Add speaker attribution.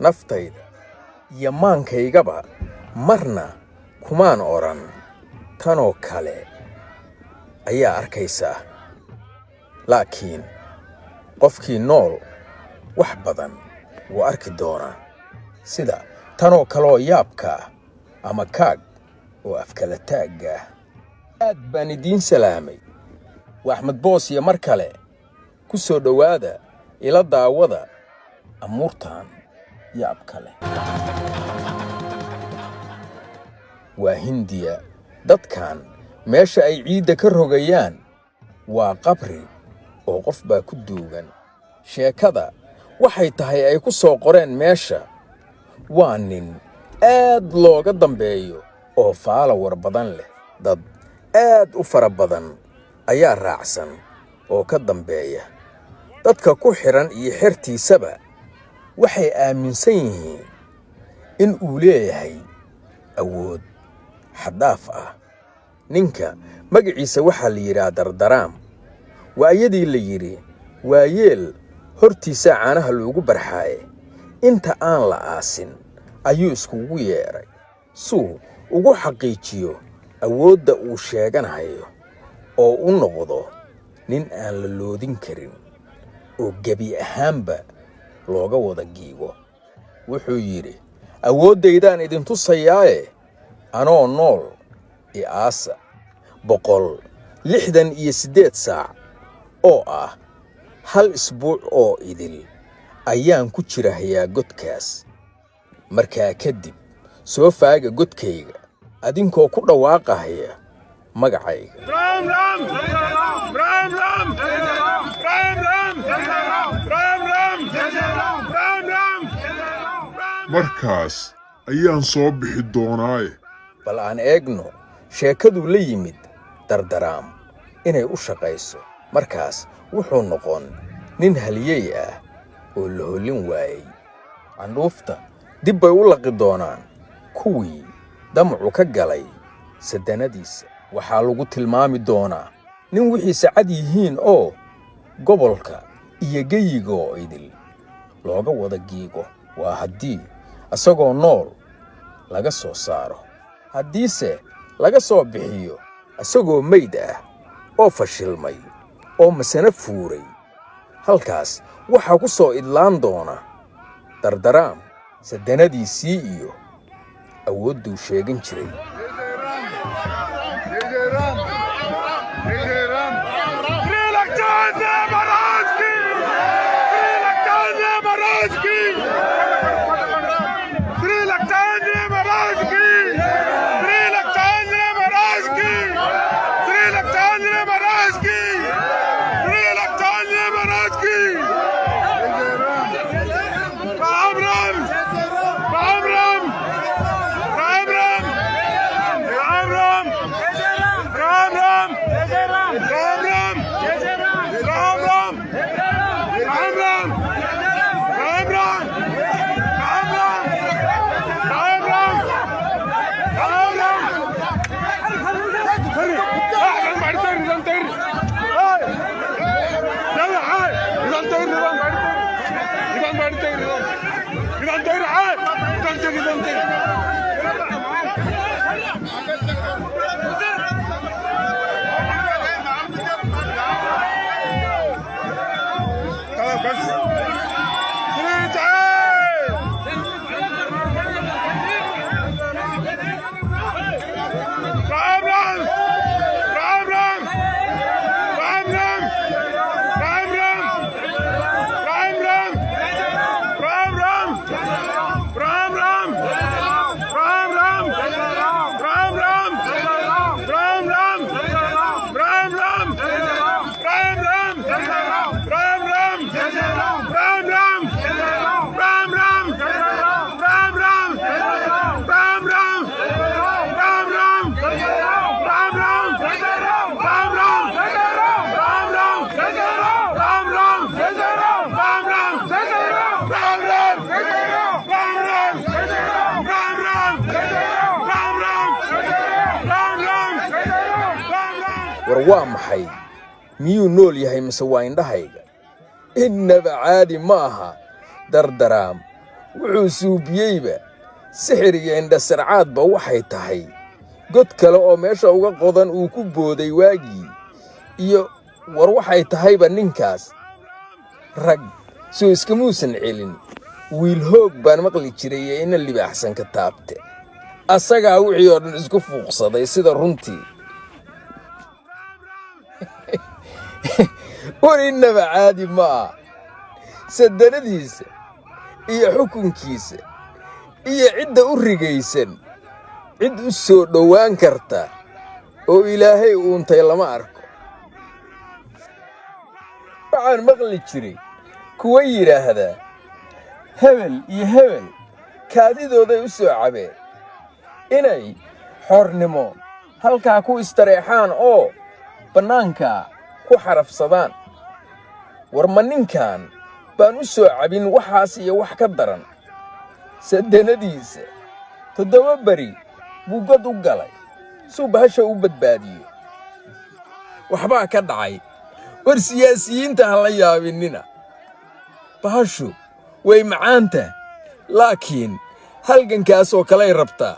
Speaker 1: naftayda iyo maankaygaba marna kumaan oran tanoo kale ayaa arkaysaa laakiin qofkii nool wax badan wuu arki doonaa sida tanoo kaloo yaabka ama kaag oo afkala taagga aad baan idiin salaamay waa Axmed Boos iyo mar kale ku soo dhawaada ila daawada amuurtan yaab kale waa Hindiya dadkan meesha ay ciida ka rogayaan waa qabri oo qof baa ku duugan sheekada waxay tahay ay ku soo qoreen meesha waa nin aad looga dambeeyo oo follower badan leh dad aad u fara badan ayaa raacsan oo ka dambeeya dadka ku xiran iyo xirtiisaba waxay aaminsan yihiin in uu leeyahay awood xadaaf ah ninka magaciisa waxa la yiraahdaa Dardaraam waayadii la yiri waayeel hortiisa caanaha loogu barxaaye inta aan la aasin ayuu iskugu yeeray suu ugu xaqiijiyo awoodda uu sheeganayo oo u noqdo nin aan la loodin karin oo gabi ahaanba looga wada giigo wuxuu yiri awoodaydaan idin tusayaaye anoo nool aasa 168 saac oo ah hal isbuuc oo idil ayaan ku jirahayaa godkaas markaa kadib soo faaga godkayga adinkoo ku dhawaaqahaya magacayga
Speaker 2: markaas ayaan soo bixi doonaa
Speaker 1: bal aan eegno sheekadu la yimid Dardaraam inay u shaqayso markaas wuxuu noqon nin haliyey ah oo la holin waayay candhuufta dib bay u laqi doonaan kuwii damcu ka galay sadanadiisa waxaa lagu tilmaami doonaa nin wixiisa cad yihiin oo gobolka iyo geyiga oo idil looga wada giigo waa haddii asagoo nool laga soo saaro haddiise laga soo bixiyo asagoo meyd ah oo fashilmay oo masana fuuray halkaas waxaa ku soo idlaan doona Dardaraam sadanadiisii iyo awoodduu sheegan jiray war waa maxay miyuu nool yahay mise waa indhahayga innaba caadi ma aha Dardaraam wuxuu suubiyeyba sixir iyo indhasarcaadba waxay tahay god kale oo meesha uga qodan uu ku booday waagii iyo war waxay tahayba ninkaas rag soo iskamuusan celin wiil hoog baan maqli jiray ee ina libaaxsan ka taabte asagaa wixii oo dhan isku fuuqsaday sida runtii war innaba caadi ma ah sadanadiisa iyo xukunkiisa iyo cidda u rigaysan cid u soo dhowaan karta oo ilaahay uuntay lama arko waxaan maqli jiray kuwa yidhaahdaa hebel iyo hebel kaadidooday u soo cabeen inay xornimo halkaa ku istareexaan oo bannaankaa ku xarafsadaan war ma ninkan baan u soo cabin waxaas iyo wax ka daran sadanadiisa 7 beri buu god u galay suu bahasha u badbaadiyo waxbaa ka dhacay war siyaasiyiinta ha la yaabinina bahashu way macaanta laakiin halgankaas oo kaley rabtaa